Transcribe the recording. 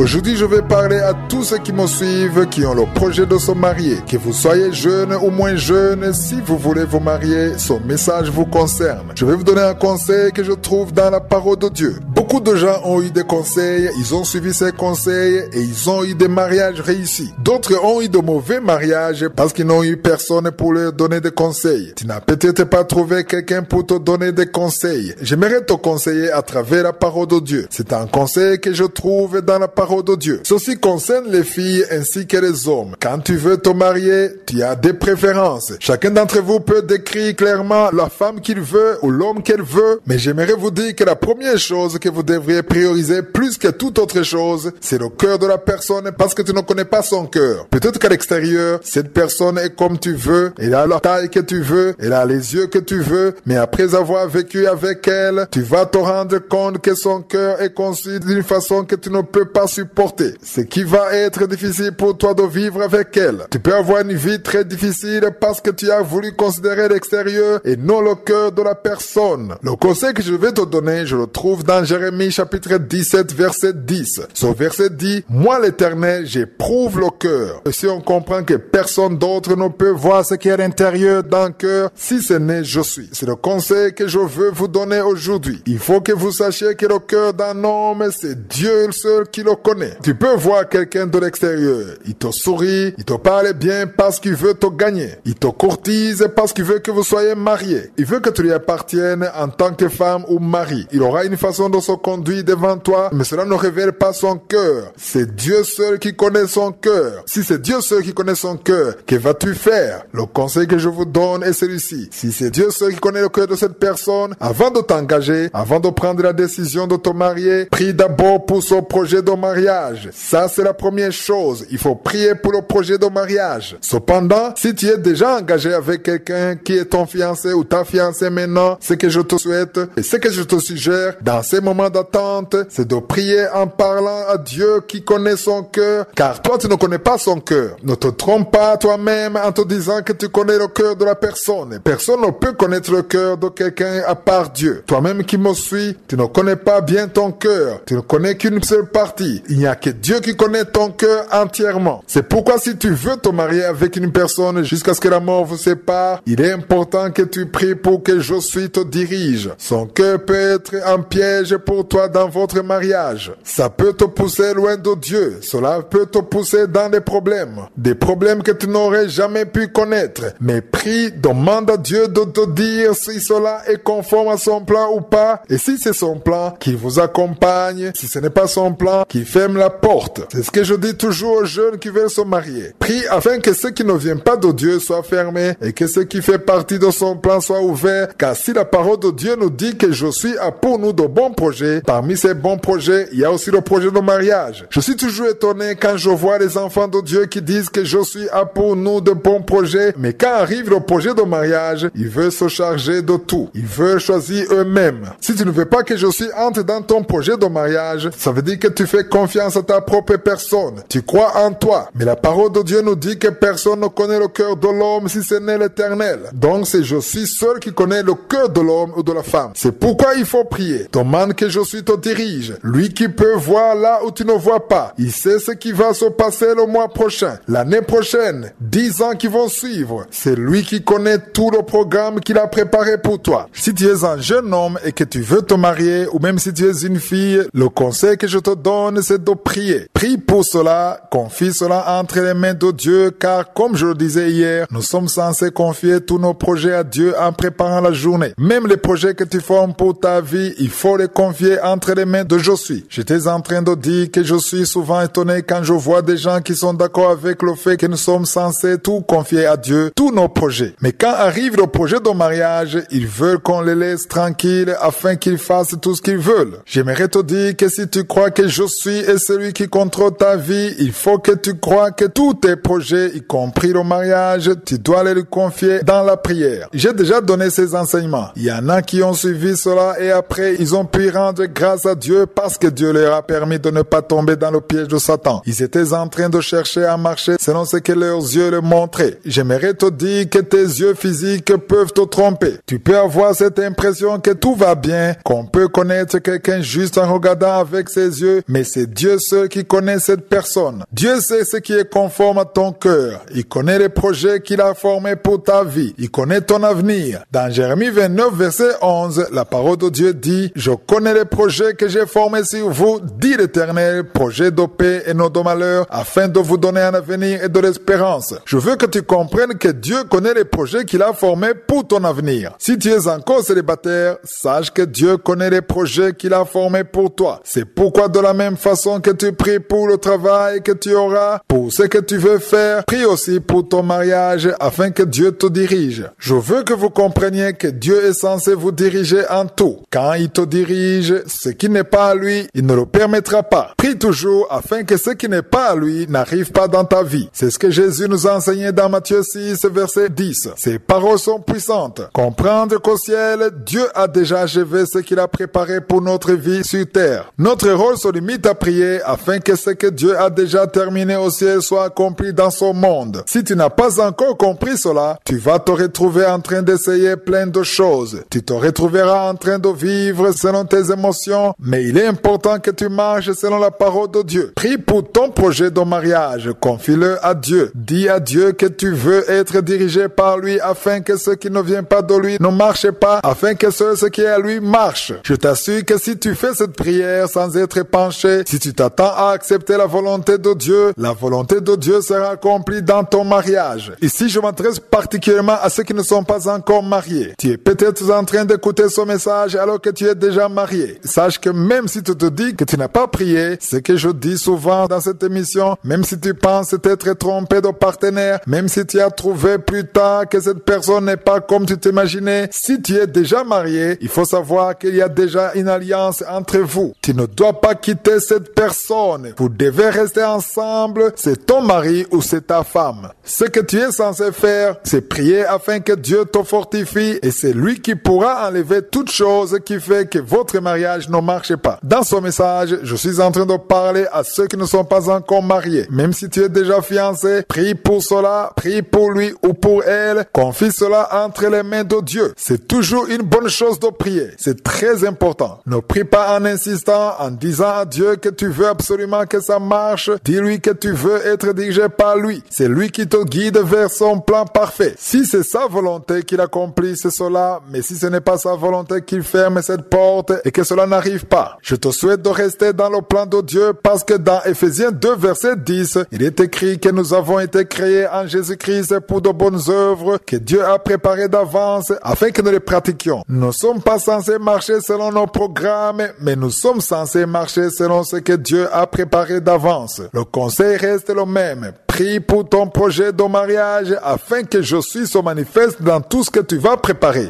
Aujourd'hui, je vais parler à tous ceux qui me suivent, qui ont le projet de se marier. Que vous soyez jeune ou moins jeune, si vous voulez vous marier, ce message vous concerne. Je vais vous donner un conseil que je trouve dans la parole de Dieu. Beaucoup de gens ont eu des conseils, ils ont suivi ces conseils et ils ont eu des mariages réussis. D'autres ont eu de mauvais mariages parce qu'ils n'ont eu personne pour leur donner des conseils. Tu n'as peut-être pas trouvé quelqu'un pour te donner des conseils. J'aimerais te conseiller à travers la parole de Dieu. C'est un conseil que je trouve dans la parole de Dieu. Ceci concerne les filles ainsi que les hommes. Quand tu veux te marier, tu as des préférences. Chacun d'entre vous peut décrire clairement la femme qu'il veut ou l'homme qu'elle veut, mais j'aimerais vous dire que la première chose que vous devriez prioriser plus que toute autre chose, c'est le cœur de la personne parce que tu ne connais pas son cœur. Peut-être qu'à l'extérieur, cette personne est comme tu veux, elle a la taille que tu veux, elle a les yeux que tu veux, mais après avoir vécu avec elle, tu vas te rendre compte que son cœur est conçu d'une façon que tu ne peux pas supporter. Ce qui va être difficile pour toi de vivre avec elle. Tu peux avoir une vie très difficile parce que tu as voulu considérer l'extérieur et non le cœur de la personne. Le conseil que je vais te donner, je le trouve dans Jérémie chapitre 17 verset 10. Ce verset dit: moi l'Éternel, j'éprouve le cœur. Et si on comprend que personne d'autre ne peut voir ce qui est à l'intérieur d'un cœur, si ce n'est je suis. C'est le conseil que je veux vous donner aujourd'hui. Il faut que vous sachiez que le cœur d'un homme, c'est Dieu seul qui le connaît. Tu peux voir quelqu'un de l'extérieur. Il te sourit, il te parle bien parce qu'il veut te gagner. Il te courtise parce qu'il veut que vous soyez mariés. Il veut que tu lui appartiennes en tant que femme ou mari. Il aura une façon de se conduire devant toi, mais cela ne révèle pas son cœur. C'est Dieu seul qui connaît son cœur. Si c'est Dieu seul qui connaît son cœur, que vas-tu faire? Le conseil que je vous donne est celui-ci. Si c'est Dieu seul qui connaît le cœur de cette personne, avant de t'engager, avant de prendre la décision de te marier, prie d'abord pour son projet de mariage. Ça, c'est la première chose. Il faut prier pour le projet de mariage. Cependant, si tu es déjà engagé avec quelqu'un qui est ton fiancé ou ta fiancée maintenant, ce que je te souhaite et ce que je te suggère dans ces moments d'attente, c'est de prier en parlant à Dieu qui connaît son cœur, car toi, tu ne connais pas son cœur. Ne te trompe pas toi-même en te disant que tu connais le cœur de la personne. Personne ne peut connaître le cœur de quelqu'un à part Dieu. Toi-même qui me suis, tu ne connais pas bien ton cœur. Tu ne connais qu'une seule partie. Il n'y a que Dieu qui connaît ton cœur entièrement. C'est pourquoi si tu veux te marier avec une personne jusqu'à ce que la mort vous sépare, il est important que tu pries pour que je suis te dirige. Son cœur peut être un piège pour toi dans votre mariage. Ça peut te pousser loin de Dieu. Cela peut te pousser dans des problèmes que tu n'aurais jamais pu connaître. Mais prie, demande à Dieu de te dire si cela est conforme à son plan ou pas. Et si c'est son plan, qu'il vous accompagne. Si ce n'est pas son plan, qu'il ferme la porte. C'est ce que je dis toujours aux jeunes qui veulent se marier. Prie afin que ce qui ne vient pas de Dieu soit fermé et que ce qui fait partie de son plan soit ouvert. Car si la parole de Dieu nous dit que je suis a pour nous de bons projets, parmi ces bons projets, il y a aussi le projet de mariage. Je suis toujours étonné quand je vois les enfants de Dieu qui disent que je suis a pour nous de bons projets, mais quand arrive le projet de mariage, ils veulent se charger de tout. Ils veulent choisir eux-mêmes. Si tu ne veux pas que je suis entre dans ton projet de mariage, ça veut dire que tu fais confiance à ta propre personne. Tu crois en toi. Mais la parole de Dieu nous dit que personne ne connaît le cœur de l'homme si ce n'est l'Éternel. Donc c'est je suis seul qui connais le cœur de l'homme ou de la femme. C'est pourquoi il faut prier. Demande que je suis te dirige. Lui qui peut voir là où tu ne vois pas. Il sait ce qui va se passer le mois prochain, l'année prochaine, 10 ans qui vont suivre. C'est lui qui connaît tout le programme qu'il a préparé pour toi. Si tu es un jeune homme et que tu veux te marier, ou même si tu es une fille, le conseil que je te donne, c'est de prier. Prie pour cela, confie cela entre les mains de Dieu, car comme je le disais hier, nous sommes censés confier tous nos projets à Dieu en préparant la journée. Même les projets que tu formes pour ta vie, il faut les confier entre les mains de je suis. J'étais en train de dire que je suis souvent étonné quand je vois des gens qui sont d'accord avec le fait que nous sommes censés tout confier à Dieu, tous nos projets. Mais quand arrive le projet de mariage, ils veulent qu'on les laisse tranquilles afin qu'ils fassent tout ce qu'ils veulent. J'aimerais te dire que si tu crois que je suis est celui qui contrôle ta vie, il faut que tu crois que tous tes projets, y compris le mariage, tu dois les lui confier dans la prière. J'ai déjà donné ces enseignements. Il y en a qui ont suivi cela et après, ils ont pu rendre grâce à Dieu parce que Dieu leur a permis de ne pas tomber dans le piège de Satan. Ils étaient en train de chercher à marcher selon ce que leurs yeux leur montraient. J'aimerais te dire que tes yeux physiques peuvent te tromper. Tu peux avoir cette impression que tout va bien, qu'on peut connaître quelqu'un juste en regardant avec ses yeux, mais c'est Dieu seul qui connaît cette personne. Dieu sait ce qui est conforme à ton cœur. Il connaît les projets qu'il a formés pour ta vie. Il connaît ton avenir. Dans Jérémie 29, verset 11, la parole de Dieu dit « Je connais les projets que j'ai formés sur vous, dit l'Éternel, projets de paix et non de malheur, afin de vous donner un avenir et de l'espérance. » Je veux que tu comprennes que Dieu connaît les projets qu'il a formés pour ton avenir. Si tu es encore célibataire, sache que Dieu connaît les projets qu'il a formés pour toi. C'est pourquoi de la même façon que tu pries pour le travail que tu auras, pour ce que tu veux faire, prie aussi pour ton mariage afin que Dieu te dirige. Je veux que vous compreniez que Dieu est censé vous diriger en tout. Quand il te dirige, ce qui n'est pas à lui, il ne le permettra pas. Prie toujours afin que ce qui n'est pas à lui n'arrive pas dans ta vie. C'est ce que Jésus nous a enseigné dans Matthieu 6, verset 10. Ces paroles sont puissantes. Comprendre qu'au ciel, Dieu a déjà achevé ce qu'il a préparé pour notre vie sur terre. Notre rôle se limite à prier afin que ce que Dieu a déjà terminé au ciel soit accompli dans son monde. Si tu n'as pas encore compris cela, tu vas te retrouver en train d'essayer plein de choses. Tu te retrouveras en train de vivre selon tes émotions, mais il est important que tu marches selon la parole de Dieu. Prie pour ton projet de mariage. Confie-le à Dieu. Dis à Dieu que tu veux être dirigé par lui afin que ce qui ne vient pas de lui ne marche pas, afin que ce qui est à lui marche. Je t'assure que si tu fais cette prière sans être penché, si tu t'attends à accepter la volonté de Dieu sera accomplie dans ton mariage. Ici, je m'adresse particulièrement à ceux qui ne sont pas encore mariés. Tu es peut-être en train d'écouter ce message alors que tu es déjà marié. Sache que même si tu te dis que tu n'as pas prié, ce que je dis souvent dans cette émission, même si tu penses t'être trompé de partenaire, même si tu as trouvé plus tard que cette personne n'est pas comme tu t'imaginais, si tu es déjà marié, il faut savoir qu'il y a déjà une alliance entre vous. Tu ne dois pas quitter cette personne. Vous devez rester ensemble. C'est ton mari ou c'est ta femme. Ce que tu es censé faire, c'est prier afin que Dieu te fortifie et c'est lui qui pourra enlever toute chose qui fait que votre mariage ne marche pas. Dans ce message, je suis en train de parler à ceux qui ne sont pas encore mariés. Même si tu es déjà fiancé, prie pour cela, prie pour lui ou pour elle. Confie cela entre les mains de Dieu. C'est toujours une bonne chose de prier. C'est très important. Ne prie pas en insistant, en disant à Dieu que tu veux absolument que ça marche. Dis-lui que tu veux être dirigé par lui. C'est lui qui te guide vers son plan parfait. Si c'est sa volonté qu'il accomplisse cela, mais si ce n'est pas sa volonté qu'il ferme cette porte et que cela n'arrive pas, je te souhaite de rester dans le plan de Dieu parce que dans Éphésiens 2, verset 10, il est écrit que nous avons été créés en Jésus-Christ pour de bonnes œuvres que Dieu a préparées d'avance afin que nous les pratiquions. Nous ne sommes pas censés marcher selon nos programmes, mais nous sommes censés marcher selon ce que Dieu a préparé d'avance. Le conseil reste le même. Prie pour ton projet de mariage afin que Jésus se manifeste dans tout ce que tu vas préparer.